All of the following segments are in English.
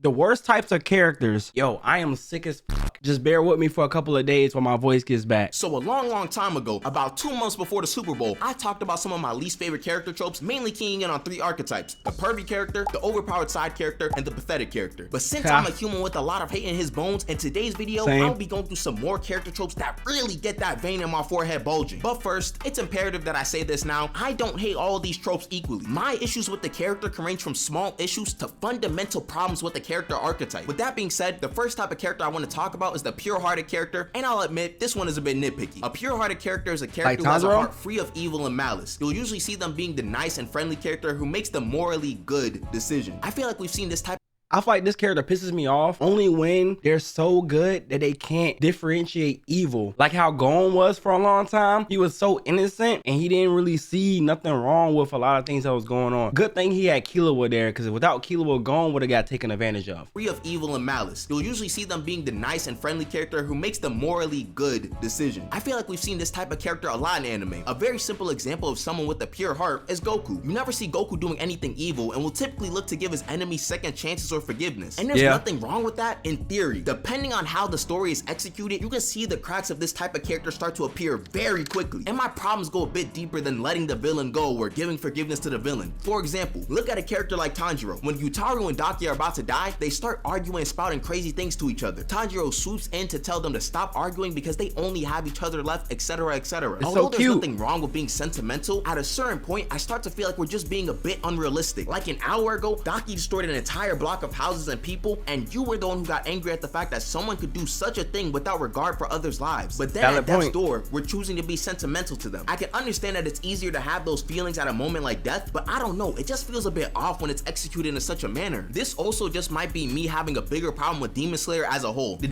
The worst types of characters. Yo, I am sick as fuck. Just bear with me for a couple of days while my voice gets back. So a long time ago, about 2 months before the Super Bowl, I talked about some of my least favorite character tropes, mainly keying in on 3 archetypes: the pervy character, the overpowered side character, and the pathetic character. But since I'm a human with a lot of hate in his bones, in today's video, I'll be going through some more character tropes that really get that vein in my forehead bulging. But first, it's imperative that I say this now: I don't hate all of these tropes equally. My issues with the character can range from small issues to fundamental problems with the character archetype. With that being said, the first type of character I want to talk about is the pure-hearted character, and I'll admit, this one is a bit nitpicky. A pure-hearted character is a character who has a heart free of evil and malice. You'll usually see them being the nice and friendly character who makes the morally good decision. I feel like we've seen this type. I feel like this character pisses me off only when they're so good that they can't differentiate evil. Like how Gohan was for a long time. He was so innocent and he didn't really see nothing wrong with a lot of things that was going on. Good thing he had Killua there, because without Killua, Gohan would have got taken advantage of. Free of evil and malice. You'll usually see them being the nice and friendly character who makes the morally good decision. I feel like we've seen this type of character a lot in anime. A very simple example of someone with a pure heart is Goku. You never see Goku doing anything evil and will typically look to give his enemies second chances or forgiveness. And there's nothing wrong with that in theory. Depending on how the story is executed, you can see the cracks of this type of character start to appear very quickly. And my problems go a bit deeper than letting the villain go or giving forgiveness to the villain. For example, look at a character like Tanjiro. When Yutaru and Daki are about to die, they start arguing and spouting crazy things to each other. Tanjiro swoops in to tell them to stop arguing because they only have each other left, etc, etc. Although there's nothing wrong with being sentimental, at a certain point, I start to feel like we're just being a bit unrealistic. Like an hour ago, Daki destroyed an entire block of houses and people, and you were the one who got angry at the fact that someone could do such a thing without regard for others' lives. But then at death's door, we're choosing to be sentimental to them. I can understand that it's easier to have those feelings at a moment like death, but I don't know, it just feels a bit off when it's executed in such a manner. This also just might be me having a bigger problem with Demon Slayer as a whole. Hey,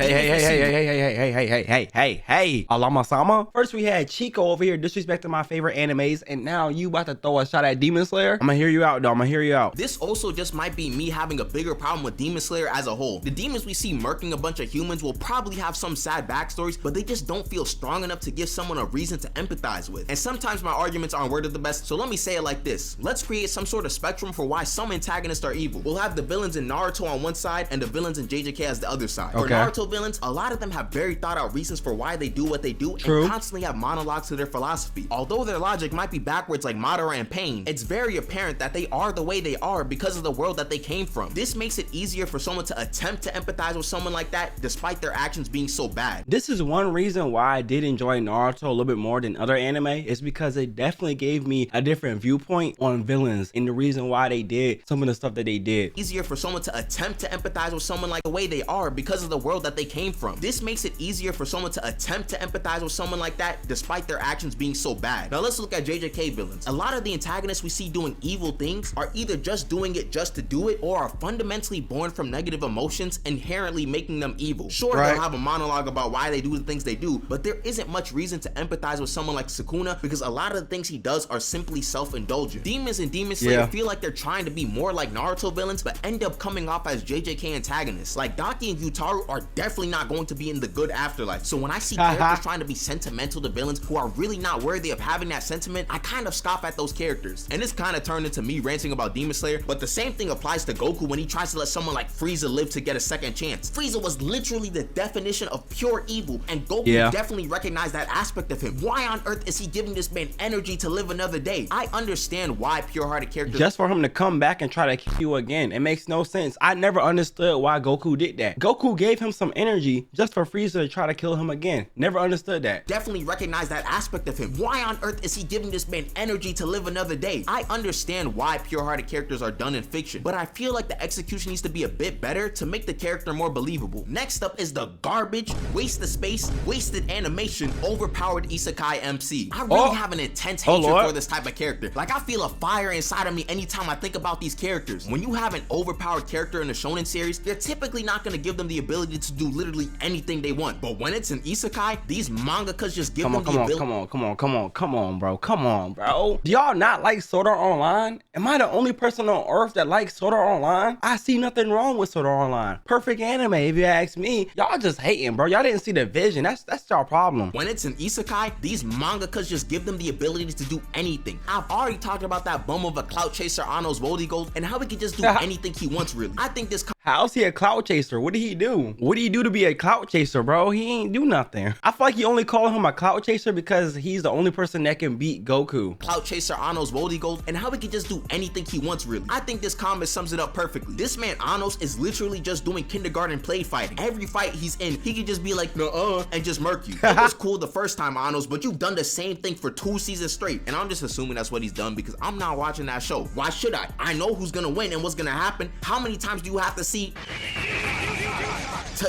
Alama-sama. First we had Chico over here disrespecting my favorite animes, and now you about to throw a shot at Demon Slayer? I'ma hear you out though, I'ma hear you out. This also just might be me having a bigger problem with Demon Slayer as a whole. The demons we see murking a bunch of humans will probably have some sad backstories, but they just don't feel strong enough to give someone a reason to empathize with. And sometimes my arguments aren't worded the best, so let me say it like this. Let's create some sort of spectrum for why some antagonists are evil. We'll have the villains in Naruto on one side and the villains in JJK as the other side. For Naruto villains, a lot of them have very thought out reasons for why they do what they do and constantly have monologues to their philosophy. Although their logic might be backwards like Madara and Pain, it's very apparent that they are the way they are because of the world that they came from. This makes it easier for someone to attempt to empathize with someone like that despite their actions being so bad. This is one reason why I did enjoy Naruto a little bit more than other anime, is because it definitely gave me a different viewpoint on villains and the reason why they did some of the stuff that they did. Easier for someone to attempt to empathize with someone like the way they are because of the world that they came from. This makes it easier for someone to attempt to empathize with someone like that despite their actions being so bad. Now let's look at JJK villains. A lot of the antagonists we see doing evil things are either just doing it just to do it, or are fundamentally born from negative emotions inherently making them evil. Sure, they'll have a monologue about why they do the things they do, but there isn't much reason to empathize with someone like Sukuna because a lot of the things he does are simply self-indulgent. Demons and Demon Slayer feel like they're trying to be more like Naruto villains, but end up coming off as JJK antagonists. Like Daki and Yutaru are definitely not going to be in the good afterlife. So when I see characters trying to be sentimental to villains who are really not worthy of having that sentiment, I kind of scoff at those characters. And this kind of turned into me ranting about Demon Slayer, but the same thing applies to Goku when he tries to let someone like Frieza live to get a second chance. Frieza was literally the definition of pure evil, and Goku definitely recognized that aspect of him. Why on earth is he giving this man energy to live another day? I understand why pure-hearted characters— just for him to come back and try to kill you again, it makes no sense. I never understood why Goku did that. Goku gave him some energy just for Frieza to try to kill him again. Never understood that. Definitely recognize that aspect of him. Why on earth is he giving this man energy to live another day? I understand why pure-hearted characters are done in fiction, but I feel like the execution needs to be a bit better to make the character more believable. Next up is the garbage, waste of space, wasted animation, overpowered Isekai MC. I really have an intense hatred for this type of character. Like, I feel a fire inside of me anytime I think about these characters. When you have an overpowered character in a shonen series, you're typically not going to give them the ability to do literally anything they want. But when it's an Isekai, these mangakas just give them the ability— Come on, bro. Do y'all not like Sword Art Online? Am I the only person on earth that likes Sword Art Online? I see nothing wrong with Sword Art Online. Perfect anime, if you ask me. Y'all just hating, bro. Y'all didn't see the vision. That's y'all problem. When it's an Isekai, these mangakas just give them the ability to do anything. I've already talked about that bum of a clout chaser Ano's Voldy Gold and how he can just do anything he wants, really. I think this— How's he a clout chaser? What did he do? What did he do to be a clout chaser, bro? He ain't do nothing. I feel like you only call him a clout chaser because he's the only person that can beat Goku. Clout chaser Anos Voldigold, and how he can just do anything he wants, really. I think this comment sums it up perfectly. This man Anos is literally just doing kindergarten play fighting. Every fight he's in, he can just be like, nuh-uh, and just murk you. It was cool the first time, Anos, but you've done the same thing for 2 seasons straight. And I'm just assuming that's what he's done because I'm not watching that show. Why should I? I know who's gonna win and what's gonna happen. How many times do you have to see to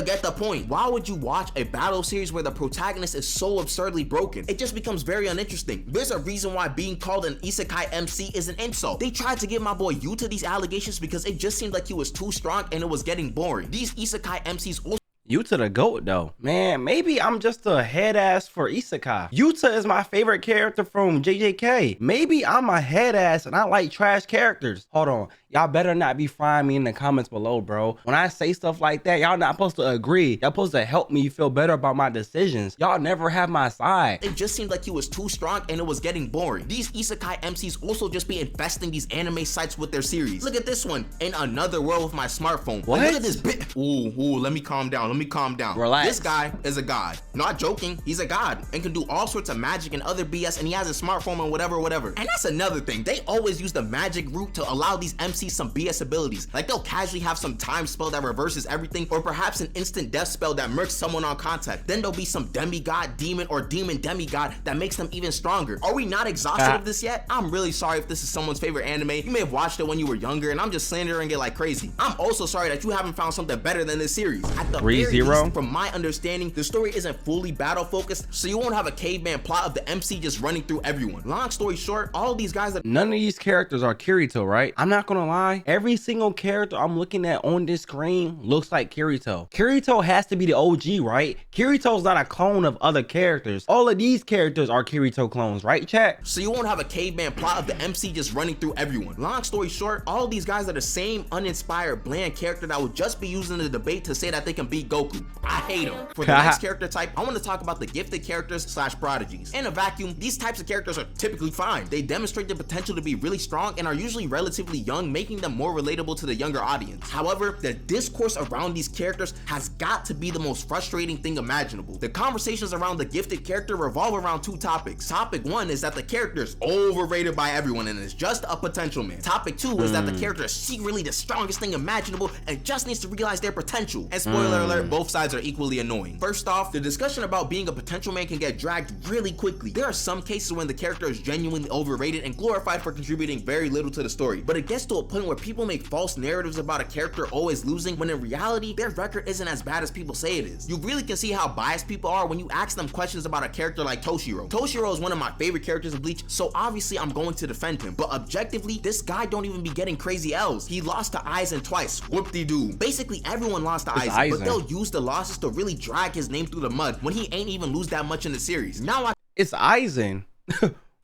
get the point? Why would you watch a battle series where the protagonist is so absurdly broken? It just becomes very uninteresting. There's a reason why being called an Isekai MC is an insult. They tried to give my boy Yuta these allegations because it just seemed like he was too strong and it was getting boring. These Isekai MCs also Yuta the GOAT though. Man, maybe I'm just a head ass for Isekai. Yuta is my favorite character from JJK. Maybe I'm a head ass and I like trash characters. Hold on. Y'all better not be frying me in the comments below, bro. When I say stuff like that, y'all not supposed to agree. Y'all supposed to help me feel better about my decisions. Y'all never have my side. It just seemed like he was too strong and it was getting boring. These Isekai MCs also just be infesting these anime sites with their series. Look at this one. In another world with my smartphone. What? Look at this bit. Ooh, let me calm down. Let me calm down. Relax. This guy is a god. Not joking. He's a god and can do all sorts of magic and other BS, and he has a smartphone and whatever. And that's another thing. They always use the magic route to allow these MCs some BS abilities. Like they'll casually have some time spell that reverses everything, or perhaps an instant death spell that murks someone on contact. Then there'll be some demigod demon or demon demigod that makes them even stronger. Are we not exhausted of this yet? I'm really sorry if this is someone's favorite anime. You may have watched it when you were younger and I'm just slandering it like crazy. I'm also sorry that you haven't found something better than this series. At the very least, from my understanding, the story isn't fully battle focused, so you won't have a caveman plot of the MC just running through everyone. Long story short, all these guys that none of these characters are Kirito, right? I'm not gonna lie, every single character I'm looking at on this screen looks like Kirito. Kirito has to be the OG, right? Kirito's not a clone of other characters. All of these characters are Kirito clones, right, chat? So you won't have a caveman plot of the MC just running through everyone. Long story short, all these guys are the same uninspired, bland character that would just be using the debate to say that they can beat Goku. I hate them. For the next character type, I want to talk about the gifted characters slash prodigies. In a vacuum, these types of characters are typically fine. They demonstrate the potential to be really strong and are usually relatively young, making them more relatable to the younger audience. However, the discourse around these characters has got to be the most frustrating thing imaginable. The conversations around the gifted character revolve around 2 topics. Topic 1 is that the character is overrated by everyone and is just a potential man. Topic 2 is that the character is secretly the strongest thing imaginable and just needs to realize their potential. And spoiler alert, both sides are equally annoying. First off, the discussion about being a potential man can get dragged really quickly. There are some cases when the character is genuinely overrated and glorified for contributing very little to the story, but it gets to a point where people make false narratives about a character always losing, when in reality, their record isn't as bad as people say it is. You really can see how biased people are when you ask them questions about a character like Toshiro. Toshiro is one of my favorite characters in Bleach, so obviously I'm going to defend him, but objectively, this guy don't even be getting crazy L's. He lost to Aizen twice. Whoop-de-doo. Basically, everyone lost to Aizen, but they'll use the losses to really drag his name through the mud when he ain't even lose that much in the series. Now it's Aizen.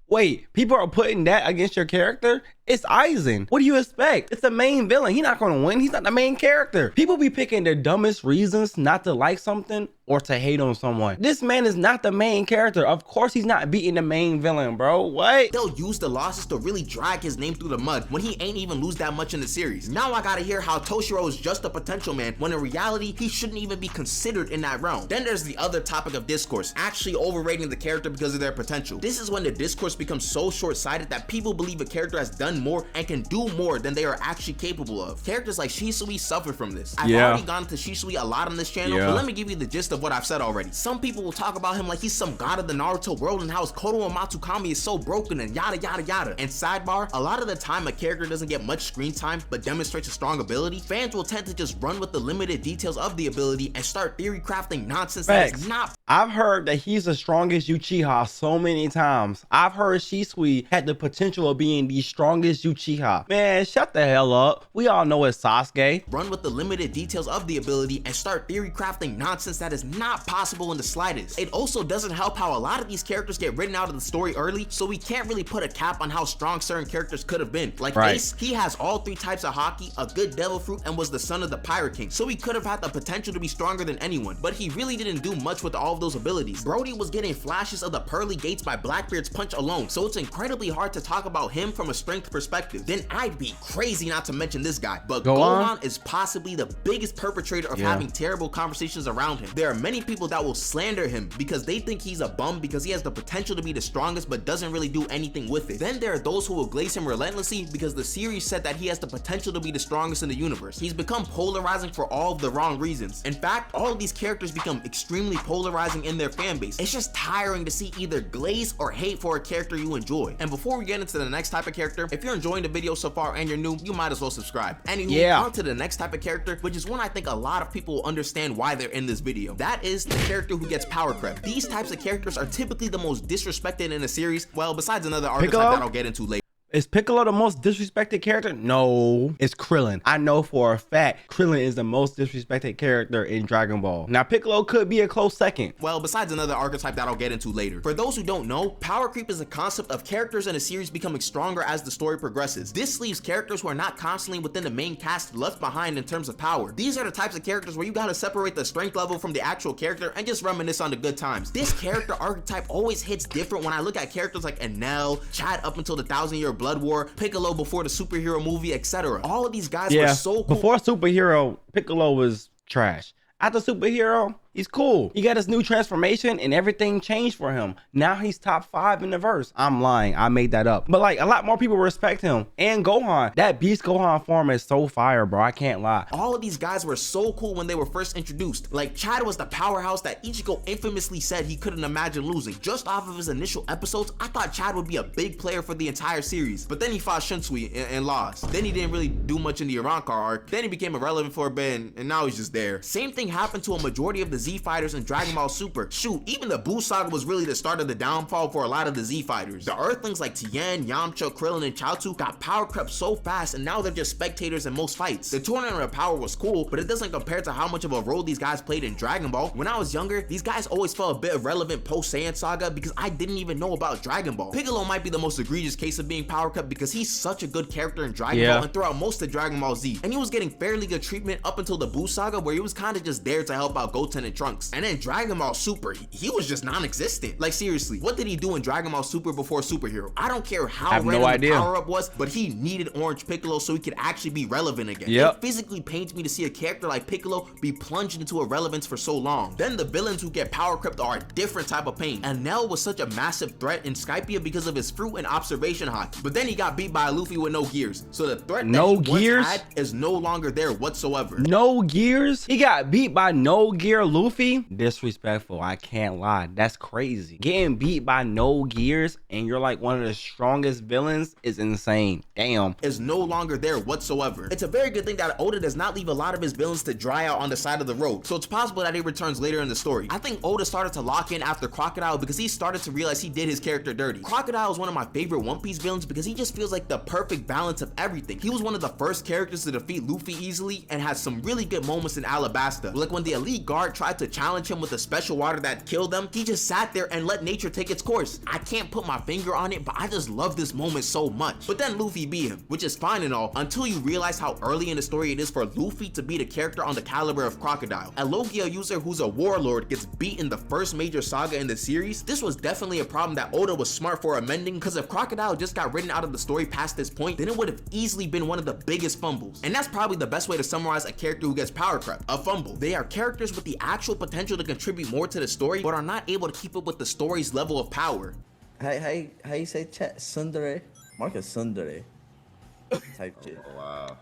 Wait, people are putting that against your character? It's Aizen. What do you expect? It's the main villain. He's not gonna win. He's not the main character. People be picking their dumbest reasons not to like something or to hate on someone. This man is not the main character. Of course he's not beating the main villain, bro. What? They'll use the losses to really drag his name through the mud when he ain't even lose that much in the series. Now I gotta hear how Toshiro is just a potential man when in reality he shouldn't even be considered in that realm. Then there's the other topic of discourse, actually overrating the character because of their potential. This is when the discourse becomes so short-sighted that people believe a character has done more and can do more than they are actually capable of. Characters like Shisui suffer from this. I've already gone into Shisui a lot on this channel, but let me give you the gist of what I've said already. Some people will talk about him like he's some god of the Naruto world and how his Koto and Matsukami is so broken and yada yada yada. And sidebar, a lot of the time a character doesn't get much screen time but demonstrates a strong ability, fans will tend to just run with the limited details of the ability and start theory crafting nonsense that is not. I've heard that he's the strongest Uchiha so many times. I've heard Shisui had the potential of being the strongest Uchiha. Man, shut the hell up. We all know it's Sasuke. Run with the limited details of the ability and start theory crafting nonsense that is not possible in the slightest. It also doesn't help how a lot of these characters get written out of the story early, so we can't really put a cap on how strong certain characters could have been. Like Ace, he has all 3 types of haki, a good devil fruit, and was the son of the Pirate King, so he could have had the potential to be stronger than anyone, but he really didn't do much with all of those abilities. Brody was getting flashes of the pearly gates by Blackbeard's punch alone, so it's incredibly hard to talk about him from a strength perspective, then I'd be crazy not to mention this guy. But Gohan Gohan is possibly the biggest perpetrator of having terrible conversations around him. There are many people that will slander him because they think he's a bum because he has the potential to be the strongest but doesn't really do anything with it. Then there are those who will glaze him relentlessly because the series said that he has the potential to be the strongest in the universe. He's become polarizing for all of the wrong reasons. In fact, all of these characters become extremely polarizing in their fan base. It's just tiring to see either glaze or hate for a character you enjoy. And before we get into the next type of character, if you're enjoying the video so far and you're new, you might as well subscribe. Anywho, on to the next type of character, which is one I think a lot of people will understand why they're in this video. That is the character who gets power crept. These types of characters are typically the most disrespected in a series, well, besides another archetype that I'll get into later. Is Piccolo the most disrespected character? No, it's Krillin. I know for a fact Krillin is the most disrespected character in Dragon Ball. Now Piccolo could be a close second. Well, besides another archetype that I'll get into later. For those who don't know, power creep is a concept of characters in a series becoming stronger as the story progresses. This leaves characters who are not constantly within the main cast left behind in terms of power. These are the types of characters where you gotta separate the strength level from the actual character and just reminisce on the good times. This character archetype always hits different when I look at characters like Enel, Chad up until the 1,000-Year Blood War, Piccolo before the superhero movie, etc. All of these guys were so cool. Before superhero, Piccolo was trash. After superhero, he's cool. He got his new transformation and everything changed for him. Now he's top 5 in the verse. I'm lying, I made that up. But like a lot more people respect him. And Gohan, that Beast Gohan form is so fire, bro. I can't lie. All of these guys were so cool when they were first introduced. Like Chad was the powerhouse that Ichigo infamously said he couldn't imagine losing. Just off of his initial episodes, I thought Chad would be a big player for the entire series. But then he fought Shinsui and lost. Then he didn't really do much in the Arankar arc. Then he became irrelevant for a bit and now he's just there. Same thing happened to a majority of the Z fighters in Dragon Ball Super. Shoot, even the Buu saga was really the start of the downfall for a lot of the Z fighters. The Earthlings like Tien, Yamcha, Krillin, and Chaozu got power crept so fast and now they're just spectators in most fights. The Tournament of Power was cool, but it doesn't compare to how much of a role these guys played in Dragon Ball. When I was younger, these guys always felt a bit irrelevant post Saiyan saga because I didn't even know about Dragon Ball. Piccolo might be the most egregious case of being power crept because he's such a good character in Dragon Ball and throughout most of Dragon Ball Z. And he was getting fairly good treatment up until the Buu saga where he was kind of just there to help out Goten and Trunks. And then Dragon Ball Super, he was just non-existent. Like seriously, what did he do in Dragon Ball Super before superhero? I don't care how random the power-up was, but he needed Orange Piccolo so he could actually be relevant again. It physically pains me to see a character like Piccolo be plunged into irrelevance for so long. Then the villains who get power crept are a different type of pain. And Nell was such a massive threat in Skypiea because of his fruit and observation haki. But then he got beat by a Luffy with no gears. So the threat that he once had is no longer there whatsoever. No gears? He got beat by no gear Luffy? Disrespectful, I can't lie. That's crazy. Getting beat by no gears and you're like one of the strongest villains is insane. Damn. Is no longer there whatsoever. It's a very good thing that Oda does not leave a lot of his villains to dry out on the side of the road. So it's possible that he returns later in the story. I think Oda started to lock in after Crocodile because he started to realize he did his character dirty. Crocodile is one of my favorite One Piece villains because he just feels like the perfect balance of everything. He was one of the first characters to defeat Luffy easily and had some really good moments in Alabasta. Like when the elite guard tried to challenge him with a special water that killed them, he just sat there and let nature take its course. I can't put my finger on it, but I just love this moment so much. But then Luffy beat him, which is fine and all, until you realize how early in the story it is for Luffy to beat a character on the caliber of Crocodile. A Logia user who's a warlord gets beat in the first major saga in the series. This was definitely a problem that Oda was smart for amending, because if Crocodile just got written out of the story past this point, then it would have easily been one of the biggest fumbles. And that's probably the best way to summarize a character who gets power crept, a fumble. They are characters with the actual potential to contribute more to the story, but are not able to keep up with the story's level of power. How you say chat? Tsundere? Marcus Tsundere. Type shit. Oh, wow.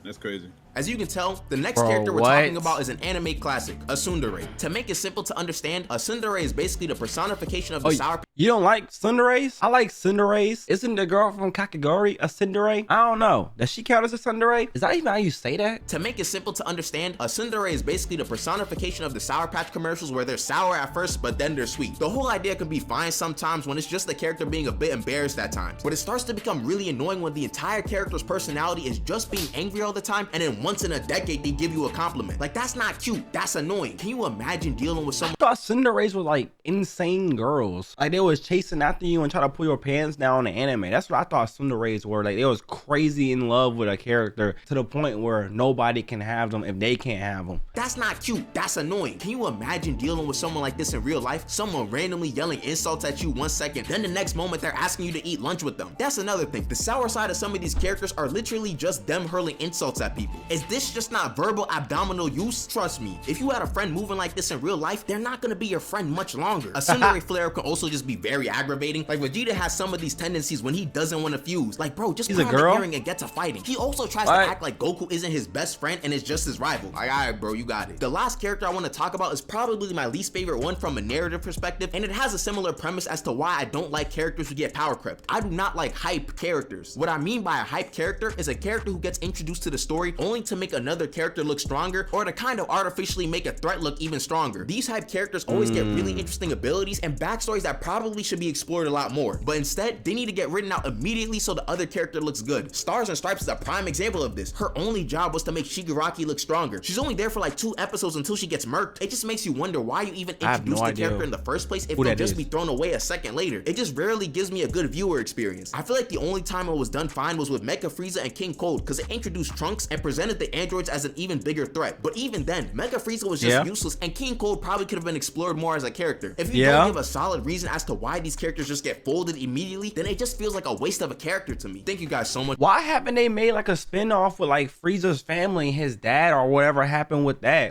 That's crazy. As you can tell, the next character we're talking about is an anime classic, a Tsundere. To make it simple to understand, a Tsundere is basically the personification of the sour. You don't like Tsunderes? I like Tsunderes. Isn't the girl from Kakegurui a Tsundere? I don't know. Does she count as a Tsundere? Is that even how you say that? To make it simple to understand, a Tsundere is basically the personification of the Sour Patch commercials where they're sour at first, but then they're sweet. The whole idea can be fine sometimes when it's just the character being a bit embarrassed at times, but it starts to become really annoying when the entire character's personality is just being angry all the time, and then and once in a decade they give you a compliment. Like, that's not cute, that's annoying. Can you imagine dealing with someone? I thought Tsunderes were like insane girls. Like they was chasing after you and try to pull your pants down in the anime. That's what I thought Tsunderes were. Like they was crazy in love with a character to the point where nobody can have them if they can't have them. That's not cute, that's annoying. Can you imagine dealing with someone like this in real life? Someone randomly yelling insults at you 1 second, then the next moment they're asking you to eat lunch with them. That's another thing. The sour side of some of these characters are literally just them hurling insults at people. Is this just not verbal abdominal use? Trust me, if you had a friend moving like this in real life, they're not gonna be your friend much longer. A Tsundere flare can also just be very aggravating. Like Vegeta has some of these tendencies when he doesn't want to fuse. Like bro, just put on the earring and get to fighting. He also tries to act like Goku isn't his best friend and is just his rival. Like, alright bro, you got it. The last character I want to talk about is probably my least favorite one from a narrative perspective, and it has a similar premise as to why I don't like characters who get power crept. I do not like hype characters. What I mean by a hype character is a character who gets introduced to the story only to make another character look stronger or to kind of artificially make a threat look even stronger. These hype characters always get really interesting abilities and backstories that probably should be explored a lot more, but instead they need to get written out immediately so the other character looks good. Stars and Stripes is a prime example of this. Her only job was to make Shigaraki look stronger. She's only there for like 2 episodes until she gets murked. It just makes you wonder why you even introduced the character in the first place if they'll just be thrown away a second later. It just rarely gives me a good viewer experience. I feel like the only time it was done fine was with Mecha Frieza and King Cold because it introduced Trunks and presented the androids as an even bigger threat. But even then, Mecha Frieza was just useless and King Cold probably could have been explored more as a character. If you don't give a solid reason as to why these characters just get folded immediately, then it just feels like a waste of a character to me. Thank you guys so much. Why haven't they made like a spin-off with like Frieza's family and his dad or whatever happened with that?